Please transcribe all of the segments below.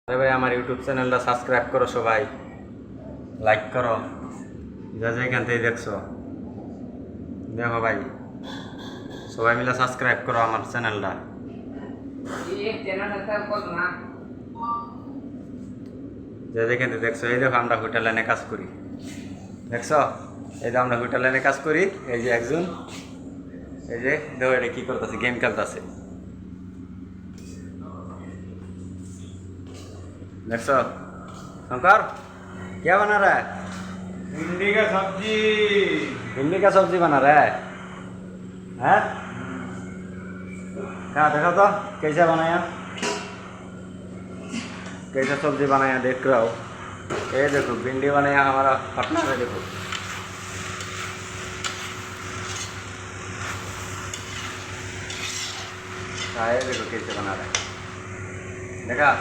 আরে ভাই আমার ইউটিউব চ্যানেলটা সাবস্ক্রাইব করো, সবাই লাইক করো, যা যেখান থেকে দেখছো দেখো ভাই, সবাই মিলে সাবস্ক্রাইব করো আমার চ্যানেলটা। যা যেখান থেকে দেখছো, এই দেখো আমরা হোটেল লাইনে কাজ করি, দেখছো এই যে আমরা হোটেল লাইনে কাজ করি। এই যে একজন, এই যে দেখো এটা কি করতেছে, গেম খেলতেছে, দেখছো। शंकर क्या बना रहा है? भिंडी का सब्जी। भिंडी का सब्जी बना रहा है? हैं? कहाँ देखो तो कैसे बनाया, कैसे सब्जी बनाया देख रहा हो। ये देखो भिंडी बनाया हमारा पार्टनर है, देखो ये देखो कैसे बना रहा है, देखा।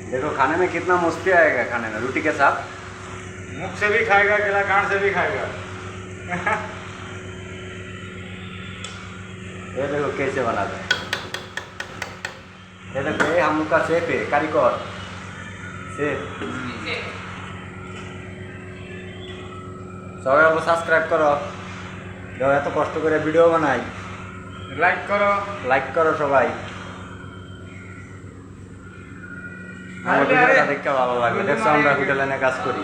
देखो खाने में कितना मस्ती आएगा, खाने में रोटी के साथ। मुख से भी खाएगा, गला कान से भी खाएगा। ये देखो कैसे बनाते हैं, ये देखो ये हम लोग का शेफ है, कारीगर शेफ। সবাই অবশ্য সাবস্ক্রাইব করো, যাও এত কষ্ট করে ভিডিও বানাই, लाइक करो। লাইক করো সবাই। আমার ভিডিওটা দেখতে ভালো লাগবে, দেখছো আমরা হোটেলে কাজ করি।